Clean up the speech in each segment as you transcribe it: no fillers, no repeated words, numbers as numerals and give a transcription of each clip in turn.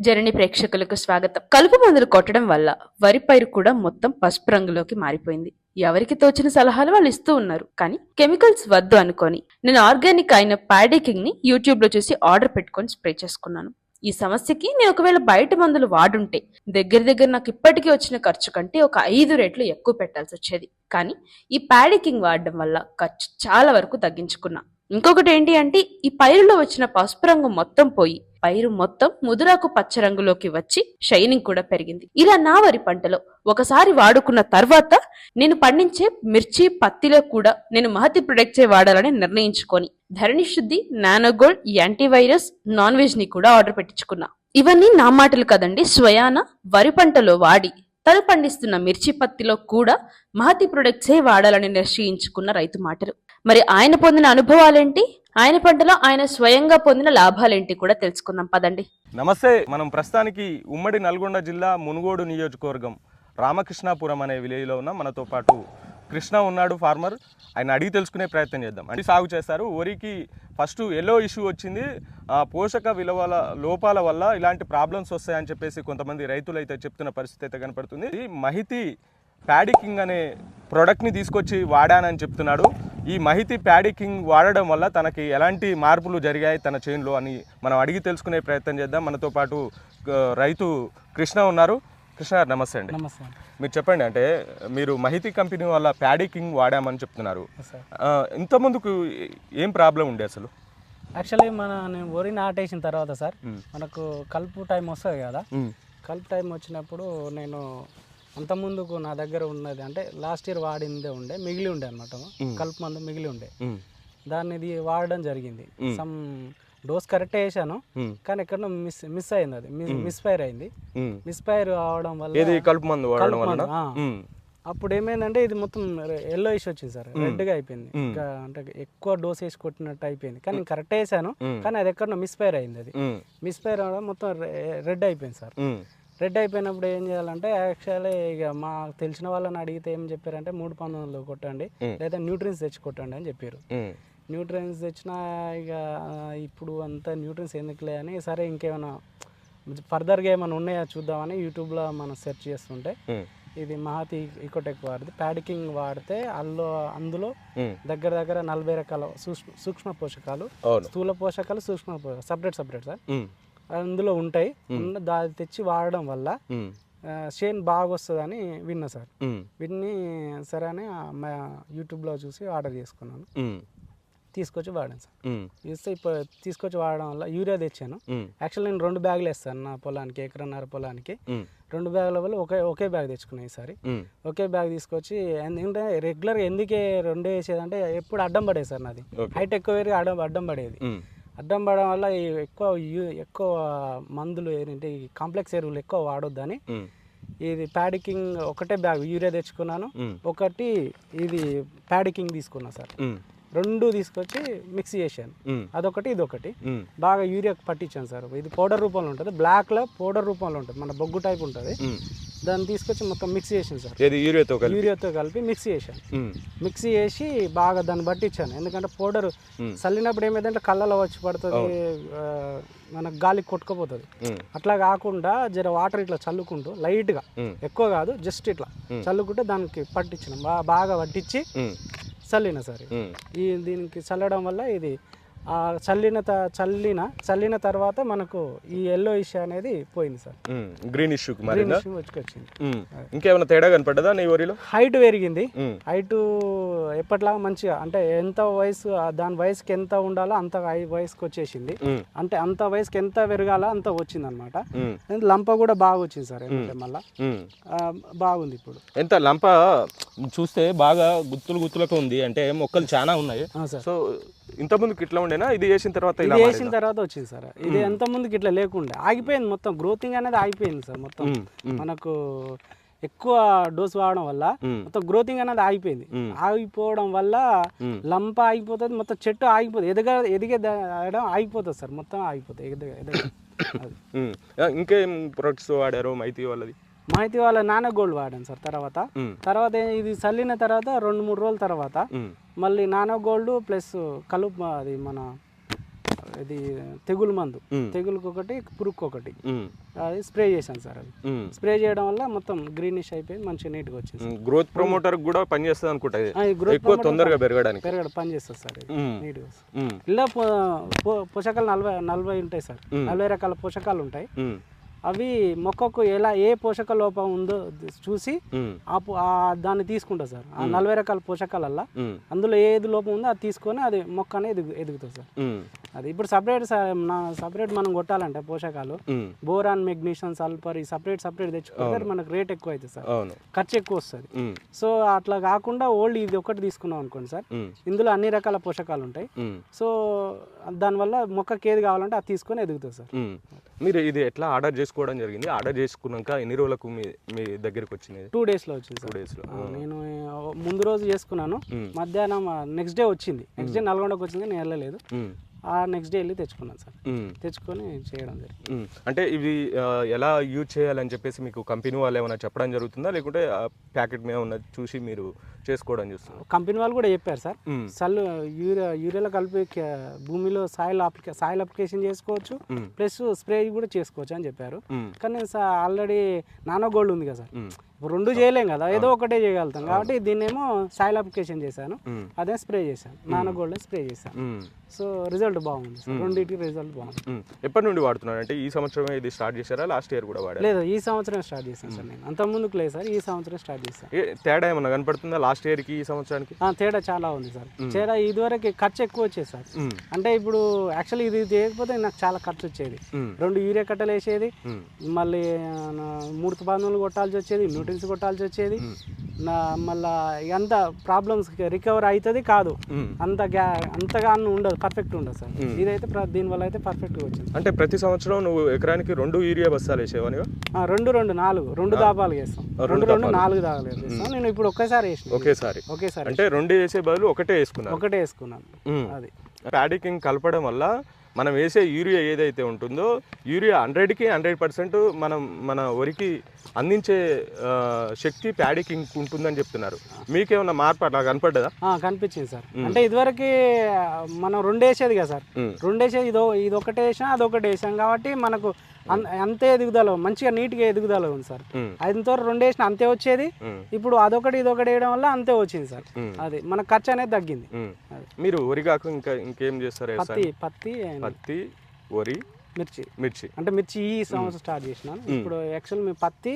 జనని ప్రేక్షకులకు స్వాగతం. కలుపు మందులు కొట్టడం వల్ల వరి పైరు కూడా మొత్తం పసుపు రంగులోకి మారిపోయింది. ఎవరికి తోచిన సలహాలు వాళ్ళు ఇస్తూ ఉన్నారు. కానీ కెమికల్స్ వద్దు అనుకొని నేను ఆర్గానిక్ అయిన ప్యాడీ కింగ్ ని యూట్యూబ్ లో చూసి ఆర్డర్ పెట్టుకొని స్ప్రే చేసుకున్నాను. ఈ సమస్యకి నేను ఒకవేళ బయట మందులు వాడుంటే దగ్గర నాకు ఇప్పటికీ వచ్చిన ఖర్చు కంటే ఒక 5 రెట్లు ఎక్కువ పెట్టాల్సి వచ్చేది. కానీ ఈ ప్యాడీ కింగ్ వాడడం వల్ల ఖర్చు చాలా వరకు తగ్గించుకున్నా. ఇంకొకటి ఏంటి అంటే ఈ పైరులో వచ్చిన పసుపు రంగు మొత్తం పోయి పైరు మొత్తం ముదురాకు పచ్చ రంగులోకి వచ్చి షైనింగ్ కూడా పెరిగింది. ఇలా నా వరి పంటలో ఒకసారి వాడుకున్న తర్వాత నేను పండించే మిర్చి పత్తిలో కూడా నేను మహతి ప్రొడక్ట్సే వాడాలని నిర్ణయించుకొని ధరణి శుద్ధి, నానోగోల్డ్, యాంటీవైరస్, నాన్ వెజ్ ని కూడా ఆర్డర్ పెట్టించుకున్నా. ఇవన్నీ నా మాటలు కదండి, స్వయాన వరి పంటలో వాడి తను పండిస్తున్న మిర్చి పత్తిలో కూడా మహతి ప్రొడక్ట్సే వాడాలని నిశ్చయించుకున్న రైతు మాటలు. మరి ఆయన పొందిన అనుభవాలేంటి, ఆయన పంటలో ఆయన స్వయంగా పొందిన లాభాలేంటి కూడా తెలుసుకుందాం పదండి. నమస్తే. మనం ప్రస్తుతానికి ఉమ్మడి నల్గొండ జిల్లా మునుగోడు నియోజకవర్గం రామకృష్ణాపురం అనే విలేజ్లో ఉన్నాం. మనతో పాటు కృష్ణ ఉన్నాడు, ఫార్మర్. ఆయన అడిగి తెలుసుకునే ప్రయత్నం చేద్దాం. అంటే సాగు చేస్తారు. వరికి ఫస్ట్ ఎల్లో ఇష్యూ వచ్చింది. పోషక విలువల లోపాల వల్ల ఇలాంటి ప్రాబ్లమ్స్ వస్తాయని చెప్పేసి కొంతమంది రైతులు అయితే చెప్తున్న పరిస్థితి అయితే కనపడుతుంది. మహితి ప్యాడీ కింగ్ అనే ప్రోడక్ట్ని తీసుకొచ్చి వాడానని చెప్తున్నాడు. ఈ మహితి ప్యాడీ కింగ్ వాడడం వల్ల తనకి ఎలాంటి మార్పులు జరిగాయి తన చేనులో అని మనం అడిగి తెలుసుకునే ప్రయత్నం చేద్దాం. మనతో పాటు రైతు కృష్ణ ఉన్నారు. కృష్ణ గారు నమస్తే అండి. నమస్తే. మీరు చెప్పండి, అంటే మీరు మహితి కంపెనీ వల్ల ప్యాడీ కింగ్ వాడామని చెప్తున్నారు. ఇంతకుముందుకు ఏం ప్రాబ్లం ఉండే అసలు? యాక్చువల్లీ నేను వరి నాటేసిన తర్వాత సార్ మనకు కలుపు టైం వస్తుంది కదా. కలుపు టైం వచ్చినప్పుడు నేను అంతకుముందుకు నా దగ్గర ఉన్నది అంటే లాస్ట్ ఇయర్ వాడిందే మిగిలి ఉండే అనమాట. కలుపు మందు మిగిలి ఉండే, దాన్ని ఇది వాడడం జరిగింది. సమ్ డోస్ కరెక్ట్ వేసాను, కానీ ఎక్కడ మిస్ అయింది. అది మిస్ఫైర్ అయింది. మిస్ఫైర్ అవడం వల్ల కలుపు మందు వాడడం వల్ల అప్పుడు ఏమైందంటే ఇది మొత్తం ఎల్లో ఇష్యూ వచ్చింది సార్, రెడ్గా అయిపోయింది. ఇంకా అంటే ఎక్కువ డోస్ వేసి కొట్టినట్టు అయిపోయింది. కానీ నేను కరెక్ట్ వేసాను, కానీ అది ఎక్కడో మిస్ఫైర్ అయింది. అది మిస్ఫైర్ అవడం మొత్తం రెడ్ అయిపోయింది సార్. రెడ్ అయిపోయినప్పుడు ఏం చేయాలంటే యాక్చువల్లీ ఇక మాకు తెలిసిన వాళ్ళని అడిగితే ఏం చెప్పారంటే 3 కొట్టండి, లేదా న్యూట్రియన్స్ తెచ్చి కొట్టండి అని చెప్పారు. న్యూట్రియన్స్ తెచ్చినా ఇక ఇప్పుడు అంతా న్యూట్రియన్స్ ఎందుకులే అని, సరే ఇంకేమైనా ఫర్దర్గా ఏమైనా ఉన్నాయా చూద్దామని యూట్యూబ్లో మనం సెర్చ్ చేస్తుంటే ఇది మహతి ఇకోటెక్ వాడితే ప్యాడీ కింగ్ వాడితే అందులో దగ్గర 40 రకాల సూక్ష్మ పోషకాలు, స్థూల పోషకాలు, సూక్ష్మ పోషకాలు సపరేట్ సార్ అందులో ఉంటాయి. దాన్ని తెచ్చి వాడడం వల్ల షేన్ బాగా వస్తుందని విన్నా సార్. విన్ని సరే అని యూట్యూబ్లో చూసి ఆర్డర్ చేసుకున్నాను, తీసుకొచ్చి వాడాను సార్. చూస్తే ఇప్పుడు తీసుకొచ్చి వాడడం వల్ల యూరియా తెచ్చాను. యాక్చువల్లీ నేను 2 బ్యాగులు వేస్తాను నా పొలానికి, 1.5 ఎకరం పొలానికి. 2 బ్యాగుల వల్ల ఒకే బ్యాగ్ తెచ్చుకున్నాను ఈసారి. ఒకే బ్యాగ్ తీసుకొచ్చి ఎందుకంటే రెగ్యులర్గా ఎందుకే 2 వేసేదంటే ఎప్పుడు అడ్డం పడేది సార్, నాది హైట్ ఎక్కువ వేరే అడ్డం పడేది. అడ్డం పడడం వల్ల ఎక్కువ మందులు ఏంటంటే ఈ కాంప్లెక్స్ ఎరువులు ఎక్కువ వాడొద్దని ఇది ప్యాడీ కింగ్ ఒకటే బ్యాగ్ యూరియా తెచ్చుకున్నాను, ఒకటి ఇది ప్యాడీ కింగ్ తీసుకున్నా సార్. 2 తీసుకొచ్చి మిక్స్ చేశాను, అదొకటి ఇదొకటి. బాగా యూరియా పట్టించాను సార్. ఇది పౌడర్ రూపంలో ఉంటుంది, బ్లాక్లో పౌడర్ రూపంలో ఉంటుంది, మన బొగ్గు టైప్ ఉంటుంది. దాన్ని తీసుకొచ్చి మొత్తం మిక్స్ చేసాను సార్. యూరియాతో కలిపి మిక్స్ చేశాను. మిక్స్ చేసి బాగా దాన్ని పట్టించాను. ఎందుకంటే పౌడర్ చల్లినప్పుడు ఏమైందంటే కళ్ళలో వచ్చి పడుతుంది, మనకు గాలికి కొట్టుకుపోతుంది. అట్లా కాకుండా జర వాటర్ ఇట్లా చల్లుకుంటూ లైట్గా, ఎక్కువ కాదు, జస్ట్ ఇట్లా చల్లుకుంటే దానికి పట్టించిన బాగా పట్టించి చల్లిన సార్. దీనికి చల్లడం వల్ల ఇది చల్లిన తర్వాత మనకు ఈ ఎల్లో ఇష్యూ అనేది పోయింది సార్. గ్రీన్ ఇష్యూ వచ్చింది. ఇంకేమైనా తేడా కనపడ్డదా నీ వరిలో? హైట్ పెరిగింది. హైట్ ఎప్పటిలాగా మంచిగా, అంటే ఎంత వయసు దాని వయసుకి ఎంత ఉండాలో అంత వయసుకి వచ్చేసింది. అంటే అంత వయసుకి ఎంత పెరగాలో అంత వచ్చింది అనమాట. లంప కూడా బాగా వచ్చింది సార్. ఏంటంటే మళ్ళా బాగుంది ఇప్పుడు. ఎంత లంప చూస్తే బాగా గుత్తులకు ఉంది, అంటే మొక్కలు చాలా ఉన్నాయి. సో ఇంత ముందుకు ఇట్లా ఉండేనా? ఇది వేసిన తర్వాత వచ్చింది సార్. ఇది ఎంత ముందుకు ఇట్లా లేకుండా ఆగిపోయింది, మొత్తం గ్రోతింగ్ అనేది ఆగిపోయింది సార్. మొత్తం మనకు ఎక్కువ డోస్ వాడడం వల్ల మొత్తం గ్రోతింగ్ అనేది ఆగిపోయింది. ఆగిపోవడం వల్ల లంప ఆగిపోతుంది, మొత్తం చెట్టు ఆగిపోతుంది, ఎదగడం ఆగిపోతుంది సార్, మొత్తం ఆగిపోతుంది. ఇంకేం ప్రొడక్ట్స్ వాడారు మహితి వాళ్ళది? మహితి వాళ్ళ నానో గోల్డ్ వాడాను సార్. తర్వాత ఇది చల్లిన తర్వాత 2-3 రోజుల తర్వాత మళ్ళీ నానో గోల్డ్ ప్లస్ కలుపు, అది మన ఇది తెగులు మందు, తెగులుకి ఒకటి, పురుగుకి ఒకటి, అది స్ప్రే చేశాను సార్. అది స్ప్రే చేయడం వల్ల మొత్తం గ్రీనిష్ అయిపోయి మంచిగా నీట్గా వచ్చింది. గ్రోత్ ప్రమోటర్ కూడా పనిచేస్తుంది అనుకుంటా, ఎక్కువ తొందరగా పెరగడానికి పనిచేస్తుంది సార్. ఇది నీట్గా ఇలా పోషకాలు 40 ఉంటాయి సార్. 40 రకాల పోషకాలు ఉంటాయి. అవి మొక్కకు ఏ పోషక లోపం ఉందో చూసి దాన్ని తీసుకుంటా సార్. ఆ 40 రకాల పోషకాలల్లా అందులో ఏది లోపం ఉందో అది తీసుకొని అది మొక్క అనేది ఎదుగుతుంది సార్. అది ఇప్పుడు సపరేట్ మనం కొట్టాలంటే పోషకాలు బోరాన్, మెగ్నీషియం, సల్ఫర్ ఈ సపరేట్ తెచ్చుకుంటే మనకు రేట్ ఎక్కువ అవుతుంది సార్, ఖర్చు ఎక్కువ వస్తుంది. సో అట్లా కాకుండా ఓల్డ్ ఇది ఒకటి తీసుకున్నాం అనుకోండి సార్, ఇందులో అన్ని రకాల పోషకాలు ఉంటాయి. సో దానివల్ల మొక్కకి ఏది కావాలంటే అది తీసుకొని ఎదుగుతుంది సార్. మీరు ఇది ఎట్లా ఆర్డర్ చేసుకోవడం జరిగింది? ఆర్డర్ చేసుకున్నాక ఎన్ని రోజులకు మీ దగ్గరికి వచ్చింది? 2 డేస్లో వచ్చింది సార్. 2 డేస్లో నేను ముందు రోజు చేసుకున్నాను, మధ్యాహ్నం నెక్స్ట్ డే వచ్చింది. నెక్స్ట్ డే నల్గొండకు వచ్చింది, నేను వెళ్ళలేదు. ఆ నెక్స్ట్ డే వెళ్ళి తెచ్చుకున్నాను సార్. తెచ్చుకొని చేయడం జరిగింది. అంటే ఇవి ఎలా యూజ్ చేయాలని చెప్పేసి మీకు కంపెనీ వాళ్ళు ఏమైనా చెప్పడం జరుగుతుందా, లేకుంటే ప్యాకెట్ మీద ఉన్న చూసి మీరు చేసుకోవడం చూస్తున్నారు? కంపెనీ వాళ్ళు కూడా చెప్పారు సార్. యూరియాలో కలిపి భూమిలో సాయిల్ అప్లికేషన్ చేసుకోవచ్చు, ప్లస్ స్ప్రే కూడా చేసుకోవచ్చు అని చెప్పారు. కానీ ఆల్రెడీ నానో గోల్డ్ ఉంది కదా సార్, ఇప్పుడు 2 చేయలేం కదా, ఏదో ఒకటే చేయగలుగుతాం కాబట్టి దీన్నేమో సాయిల్ అప్లికేషన్ చేశాను, అదే స్ప్రే చేశాను, నానో గోల్డ్ స్ప్రే చేశాను. సో రిజల్ట్ బాగుంది సార్, రెండింటికి రిజల్ట్ బాగుంది. ఎప్పటి నుండి వాడుతున్నారు? అంటే ఈ సంవత్సరమే ఇది స్టార్ట్ చేశారా, లాస్ట్ ఇయర్ కూడా వాడారా? లేదు, ఈ సంవత్సరం స్టార్ట్ చేశాను సార్. నేను అంత ముందుకు లేదు సార్, ఈ సంవత్సరం స్టార్ట్ చేశాను. తేడా ఏమన్నా కనపడుతుందా లాస్ట్ ఇయర్కి ఈ సంవత్సరానికి? తేడా చాలా ఉంది సార్. తేడా ఇదివరకు ఖర్చు ఎక్కువ వచ్చేది సార్. అంటే ఇప్పుడు యాక్చువల్లీ ఇది చేయకపోతే నాకు చాలా ఖర్చు వచ్చేది. 2 యూరియా కట్టలు వేసేది, మళ్ళీ 3 పాదులు కొట్టాల్సి వచ్చేది, న్యూట్రిన్స్ కొట్టాల్సి వచ్చేది, మళ్ళీ ఎంత ప్రాబ్లమ్స్ రికవర్ అవుతుంది కాదు, అంతగా ఉండదు, పర్ఫెక్ట్ ఉండదు సార్. ఇదైతే దీనివల్ల అయితే పర్ఫెక్ట్గా వచ్చింది. అంటే ప్రతి సంవత్సరం నువ్వు ఎకరానికి 2 యూరియా బస్తాలు వేసేవానిగా? 2 దాపాలు వేస్తాం, 4 దాపాలు వేస్తాం. నేను ఇప్పుడు ఒకేసారి వేసిన, ఒకేసారి అంటే 2 వేసే బదులు ఒకటే వేసుకున్నాను. అది ప్యాడీ కింగ్ కలపడం వల్ల మనం వేసే యూరియా ఏదైతే ఉంటుందో, యూరియా 100కి 100% మన వరికి అందించే శక్తి ప్యాడీ కింగ్ ఉంటుందని చెప్తున్నారు. మీకేమన్నా మార్పు అట్లా కనపడ్డదా? కనిపించింది సార్. అంటే ఇదివరకు మనం 2 వేసేది కదా సార్, 2 వేసేది, ఇది ఒకటి వేసాం, అదొకటి వేసాం కాబట్టి మనకు అంతే ఎదుగుదల, మంచిగా నీట్గా ఎదుగుదల ఉంది సార్. 2 వేసిన అంతే వచ్చేది, ఇప్పుడు అదొకటి ఇదొకటి వేయడం వల్ల అంతే వచ్చింది సార్. అది మన ఖర్చు అనేది తగ్గింది. మీరు వరి కాక ఇంకేం చేస్తారు? పత్తి, వరి, మిర్చి. అంటే మిర్చి ఈ సంవత్సరం స్టార్ట్ చేసినాను. ఇప్పుడు యాక్చువల్ మీ పత్తి,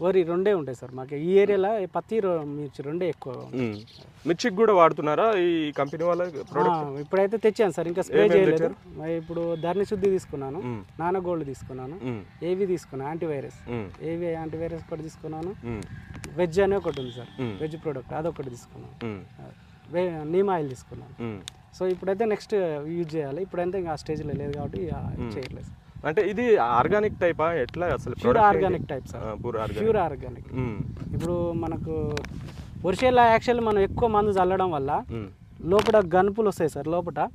వరి 2 ఉంటాయి సార్ మాకు ఈ ఏరియాలో. పత్తి, మిర్చి 2 ఎక్కువ. మిర్చికి కూడా వాడుతున్నారా ఈ కంపెనీ వాళ్ళ ప్రోడక్ట్? ఇప్పుడైతే తెచ్చాను సార్, ఇంకా స్ప్రే చేయలేదు. ఇప్పుడు ధరణి శుద్ధి తీసుకున్నాను, నానో గోల్డ్ తీసుకున్నాను, ఏవి తీసుకున్నాను, యాంటీవైరస్ ఒకటి తీసుకున్నాను, వెజ్ అనే ఒకటి ఉంది సార్, వెజ్ ప్రోడక్ట్ అదొకటి తీసుకున్నాను, నీమ్ ఆయిల్ తీసుకున్నాను. సో ఇప్పుడైతే నెక్స్ట్ యూజ్ చేయాలి. ఇప్పుడైతే ఇంకా ఆ స్టేజ్లో లేదు కాబట్టి చేయట్లేదు. అంటే ఇది ఆర్గానిక్ టైపా ఎట్లా అసలు? Pure organic type sir, pure organic. ఇప్పుడు మనకు వర్షాల యాక్చువల్లీ మనం ఎక్కువ మందు చల్లడం వల్ల లోపల గనుపులు వస్తాయి సార్ లోపల.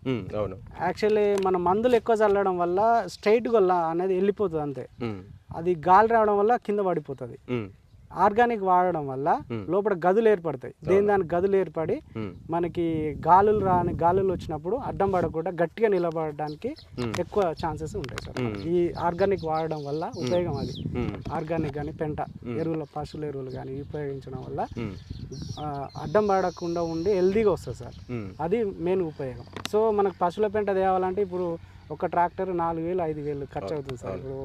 యాక్చువల్లీ మన మందులు ఎక్కువ చల్లడం వల్ల స్ట్రైట్గా అనేది వెళ్ళిపోతుంది అంతే. అది గాలి రావడం వల్ల కింద పడిపోతుంది. ఆర్గానిక్ వాడడం వల్ల లోపల గదులు ఏర్పడతాయి, దానికి గదులు ఏర్పడి మనకి గాలులు వచ్చినప్పుడు అడ్డం పడకుండా గట్టిగా నిలబడడానికి ఎక్కువ ఛాన్సెస్ ఉంటాయి సార్. ఈ ఆర్గానిక్ వాడడం వల్ల ఉపయోగం అది. ఆర్గానిక్ కానీ పెంట ఎరువులు, పశువుల ఎరువులు కానీ ఉపయోగించడం వల్ల అడ్డం పడకుండా ఉండి హెల్దీగా వస్తుంది సార్. అది మెయిన్ ఉపయోగం. సో మనకు పశువుల పెంట తేవాలంటే ఇప్పుడు ఒక ట్రాక్టర్ 4,000 5,000 ఖర్చు అవుతుంది సార్. ఇప్పుడు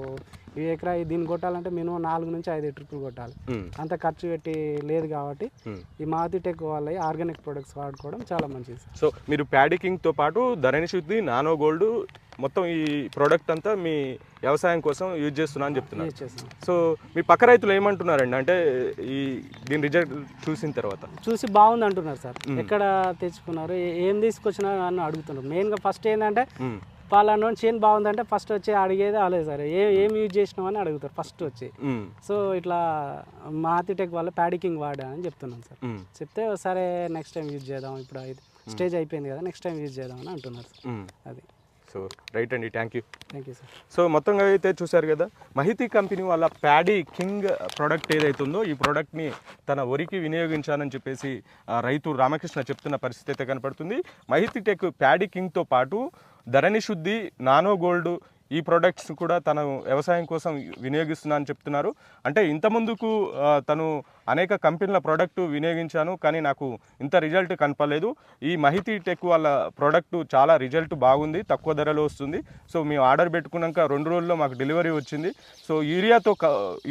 ఈ ఎకరా దీన్ని కొట్టాలంటే మినిమం 4 నుంచి 5 ట్రిప్పులు కొట్టాలి. అంత ఖర్చు పెట్టి లేదు కాబట్టి ఈ మాతిటెక్ వాళ్ళ ఆర్గానిక్ ప్రొడక్ట్స్ వాడుకోవడం చాలా మంచిది. సో మీరు ప్యాడీ కింగ్తో పాటు ధరణి శుద్ధి, నానో గోల్డ్ మొత్తం ఈ ప్రోడక్ట్ అంతా మీ వ్యవసాయం కోసం యూజ్ చేస్తున్నా అని చెప్తున్నారు. సో మీ పక్క రైతులు ఏమంటున్నారండి? అంటే దీని రిజల్ట్ చూసిన తర్వాత చూసి బాగుంది అంటున్నారు సార్. ఎక్కడ తెచ్చుకున్నారు, ఏం తీసుకొచ్చినా అని అడుగుతున్నారు. మెయిన్గా ఫస్ట్ ఏంటంటే పలానా చేను బాగుందంటే ఫస్ట్ వచ్చి అడిగేది అలే సార్, ఏం యూజ్ చేసినామని అడుగుతారు ఫస్ట్ వచ్చి. సో ఇట్లా మాతిటెక్ వల్ల ప్యాడీ కింగ్ వాడానని చెప్తున్నాను సార్. చెప్తే సరే నెక్స్ట్ టైం యూజ్ చేద్దాం, ఇప్పుడు స్టేజ్ అయిపోయింది కదా, నెక్స్ట్ టైం యూజ్ చేద్దామని అంటున్నారు సార్. అది సో రైట్ అండి, థ్యాంక్ యూ సార్. సో మొత్తంగా అయితే చూశారు కదా, మహితి కంపెనీ వాళ్ళ ప్యాడీ కింగ్ ప్రోడక్ట్ ఏదైతే ఉందో ఈ ప్రోడక్ట్ని తన వరికి వినియోగించాలని చెప్పేసి రైతు రామకృష్ణ చెప్తున్న పరిస్థితి అయితే కనపడుతుంది. మహితి టెక్ ప్యాడీ కింగ్తో పాటు ధరణి శుద్ధి, నానో గోల్డ్ ఈ ప్రొడక్ట్స్ కూడా తను వ్యవసాయం కోసం వినియోగిస్తున్నా అని చెప్తున్నారు. అంటే ఇంతకుముందుకు తను అనేక కంపెనీల ప్రోడక్ట్ వినియోగించాను, కానీ నాకు ఇంత రిజల్ట్ కనపడలేదు. ఈ మహితి టెక్ వాళ్ళ ప్రోడక్ట్ చాలా రిజల్ట్ బాగుంది, తక్కువ ధరలో వస్తుంది. సో మేము ఆర్డర్ పెట్టుకున్నాక 2 రోజుల్లో మాకు డెలివరీ వచ్చింది. సో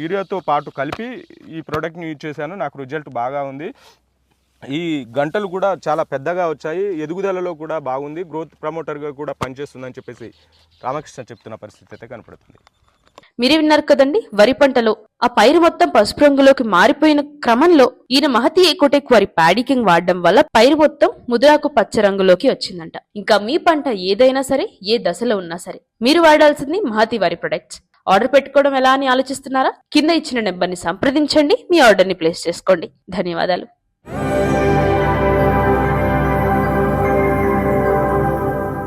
యూరియాతో పాటు కలిపి ఈ ప్రోడక్ట్ని యూజ్ చేశాను, నాకు రిజల్ట్ బాగా ఉంది. ఈ గంటలు కూడా చాలా పెద్దగా వచ్చాయి, ఎదుగుదలలో కూడా బాగుంది, గ్రోత్ ప్రమోటర్గా కూడా పనిచేస్తుందని చెప్పేసి రామకృష్ణ చెప్తున్న పరిస్థితి అయితే కనపడుతుంది. మీరే విన్నారు కదండి, వరి పంటలో ఆ పైరు మొత్తం పసుపు రంగులోకి మారిపోయిన క్రమంలో ఈయన మహతి ఎకోటెక్ వారి ప్యాడికింగ్ వాడడం వల్ల పైరు మొత్తం ముదురాకు పచ్చ రంగులోకి వచ్చిందంట. ఇంకా మీ పంట ఏదైనా సరే, ఏ దశలో ఉన్నా సరే, మీరు వాడాల్సింది మహతి వారి ప్రొడక్ట్స్. ఆర్డర్ పెట్టుకోవడం ఎలా అని ఆలోచిస్తున్నారా? కింద ఇచ్చిన నెంబర్ని సంప్రదించండి, మీ ఆర్డర్ని ప్లేస్ చేసుకోండి. ధన్యవాదాలు.